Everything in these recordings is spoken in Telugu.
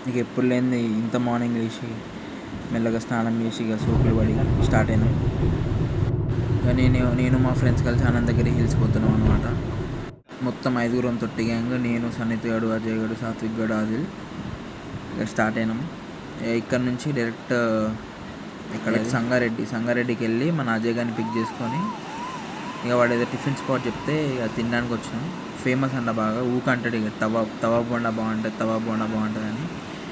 ఇక ఎప్పుడు లేనిది ఇంత మార్నింగ్ లేచి మెల్లగా స్నానం చేసి ఇక సోకులు పడి స్టార్ట్ అయినాం. ఇక నేను మా ఫ్రెండ్స్ కలిసి అనంతగిరి హిల్స్ పోతున్నాం అనమాట. మొత్తం 5 తొట్టి గ్యాంగ్, నేను, సన్నిత్ గడు, అజయ్ గడు, సాత్విక్ గడు, ఆదిల్ ఇక స్టార్ట్ అయినాం. ఇక్కడ నుంచి డైరెక్ట్ ఇక్కడ సంగారెడ్డికి వెళ్ళి మన అజయ్ గారిని పిక్ చేసుకొని ఇక వాడు ఏదో టిఫిన్ స్పాట్ చెప్తే ఇక తినడానికి వచ్చినాం. ఫేమస్ అంట బాగా, ఊకంటాడు ఇక తవా బోండా బాగుంటుంది అని.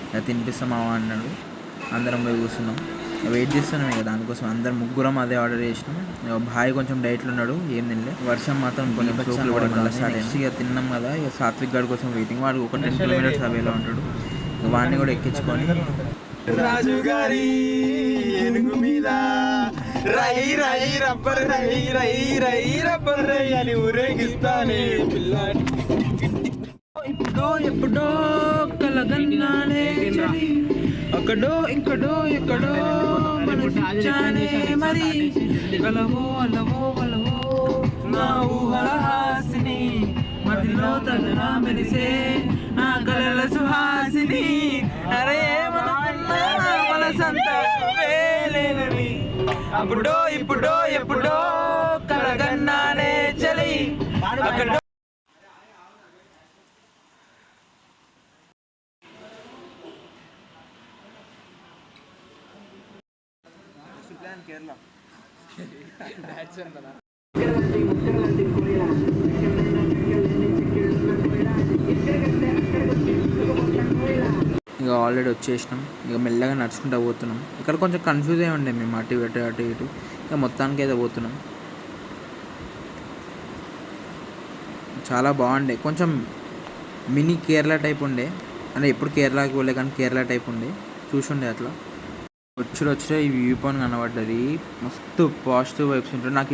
ఇక తినిపిస్తాం మావా అన్నాడు. అందరం పోయి కూర్చున్నాం, వెయిట్ చేస్తున్నాం ఇక దానికోసం. అందరం ముగ్గురం అదే ఆర్డర్ చేసినాం. భాయ్ కొంచెం డైట్లో ఉన్నాడు, ఏం తినలే. వర్షం మాత్రం కొంచెం సోకులు కూడా మళ్ళీ స్టార్ట్ అయింది. ఇక తిన్నాం కదా, ఇక సాత్విక్ గారి కోసం వెయిటింగ్. వాడు ఒక 10 కిలోమీటర్స్ అవేలో ఉంటాడు. ఇక వాడిని కూడా ఎక్కించుకొని రాజుగారి ఏనుగు మీద రై రై రబ్బర్ రై రై రై రబ్బర్ రై అని ఊరేగిస్తానే పిల్లాడి. ఎప్పుడో కలగన్నానే అక్కడో ఇక్కడో ఎక్కడో మనచానే మరి కలవో అలవో వలవో నా ఊహాసిని మదిలో తగరా మెరిసే నా కలల సుహాసిని. అరే అప్పుడో ఇప్పుడో ఎప్పుడో కలగన్నానే చలి అక్కడ. కేరళ ఇక ఆల్రెడీ వచ్చేసినాం. ఇక మెల్లగా నడుచుకుంటూ పోతున్నాం. ఇక్కడ కొంచెం కన్ఫ్యూజ్ అయి ఉండే మేము, అటు ఇటు. ఇక మొత్తానికి అయితే పోతున్నాం. చాలా బాగుండే, కొంచెం మినీ కేరళ టైప్ ఉండే. అంటే ఎప్పుడు కేరళకి పోలే కానీ కేరళ టైప్ ఉండే, చూసుండే అట్లా. వచ్చే ఈ వ్యూ పాయింట్ కనబడ్డది. మస్తు పాజిటివ్ వైబ్స్ ఉంటుంది. నాకు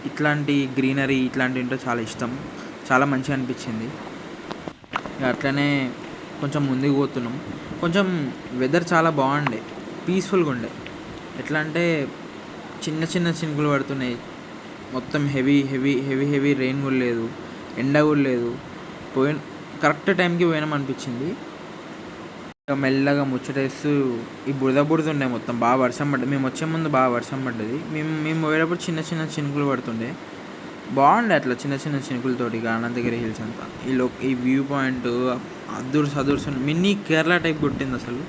ఇట్లాంటి గ్రీనరీ ఇట్లాంటివి ఉంటే చాలా ఇష్టం, చాలా మంచిగా అనిపించింది. ఇక అట్లనే కొంచెం ముందుకు పోతున్నాం. కొంచెం వెదర్ చాలా బాగుండే, పీస్ఫుల్గా ఉండే. ఎట్లా అంటే చిన్న చినుకులు పడుతున్నాయి. మొత్తం హెవీ రెయిన్ కూడా లేదు, ఎండ కూడా లేదు. కరెక్ట్ టైంకి పోయినాం అనిపించింది. ఇక మెల్లగా ముచ్చటేస్తూ ఈ బురద ఉండే మొత్తం. బాగా వర్షం పడ్డది, మేము వచ్చే ముందు బాగా వర్షం పడ్డది. మేము పోయేటప్పుడు చిన్న చినుకులు పడుతుండే. బాగుండే అట్లా చిన్న చినుకులతోటి అనంతగిరి హిల్స్ అంతా. ఈ వ్యూ పాయింట్ అదుర్స్ మినీ కేరళ టైప్ కొట్టింది అసలు.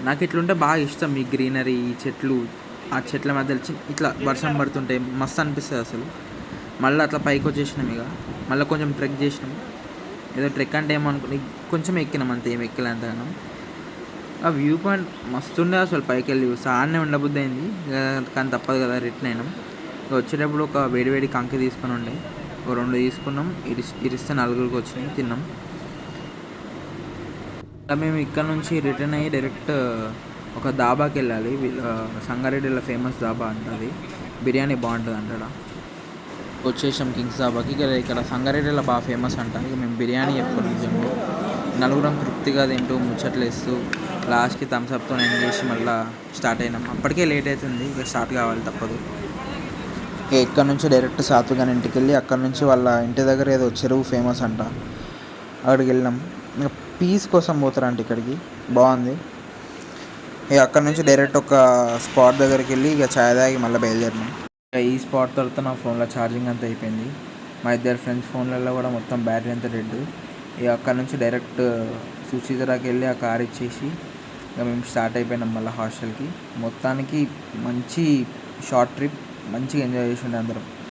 నాకు ఇట్లుంటే బాగా ఇష్టం, ఈ గ్రీనరీ, ఈ చెట్లు, ఆ చెట్ల మధ్యలో ఇట్లా వర్షం పడుతుంటే మస్తు అనిపిస్తుంది అసలు. మళ్ళీ అట్లా పైకి వచ్చేసినాం. ఇక మళ్ళీ కొంచెం ట్రెక్ చేసినాం. ఏదో ట్రెక్ అంటే ఏమనుకుని కొంచెం ఎక్కినాం అంతే, ఏం ఎక్కలే అంతగానం. ఆ వ్యూ పాయింట్ మస్తుండే అసలు. పైకి వెళ్ళి సాన్నే ఉండబుద్ధి అయింది కానీ తప్పదు కదా, రిటర్న్ అయినాం. ఇక వచ్చేటప్పుడు ఒక వేడి కంకి తీసుకొని ఉండే, ఒక 2 తీసుకున్నాం. ఇరిస్తే 4గురికి వచ్చినాయి, తిన్నాం. అలా మేము ఇక్కడ నుంచి రిటర్న్ అయ్యి డైరెక్ట్ ఒక దాబాకి వెళ్ళాలి. సంగారెడ్డిలో ఫేమస్ దాబా అంటది, బిర్యానీ బాగుంటుంది అంటాడ. వచ్చేసాం కింగ్స్ దాబాకి. ఇక్కడ సంగారెడ్డిలో బాగా ఫేమస్ అంట. ఇక మేము బిర్యానీ చెప్పుకున్నాం. 4 తృప్తిగా తింటూ ముచ్చట్లేస్తూ లాస్ట్కి థమ్స్అప్తో ఎండ్ చేసి మళ్ళీ స్టార్ట్ అయినాం. అప్పటికే లేట్ అవుతుంది, ఇక స్టార్ట్ కావాలి తప్పదు. ఇక్కడ నుంచి డైరెక్ట్ సాత్విక్ గారి ఇంటికి వెళ్ళి అక్కడ నుంచి వాళ్ళ ఇంటి దగ్గర ఏదో చెరువు ఫేమస్ అంట, అక్కడికి వెళ్ళినాం. ఇక పీస్ కోసం పోతారంట ఇక్కడికి, బాగుంది. ఇక అక్కడ నుంచి డైరెక్ట్ ఒక స్పాట్ దగ్గరికి వెళ్ళి ఇక ఛాయ్ తాగి మళ్ళీ బయలుదేరినాం. ఇక ఈ స్పాట్ తర్వాత నా ఫోన్లో ఛార్జింగ్ అంతా అయిపోయింది. మా ఇద్దరు ఫ్రెండ్స్ ఫోన్లలో కూడా మొత్తం బ్యాటరీ అంతా డెడ్. ఇక అక్కడ నుంచి డైరెక్ట్ సుచిత్రాకి వెళ్ళి ఆ కార్ ఇచ్చేసి ఇక మేము స్టార్ట్ అయిపోయినాం మళ్ళీ హాస్టల్కి. మొత్తానికి మంచి షార్ట్ ట్రిప్, మంచిగా ఎంజాయ్ చేసి ఉండే అందరం.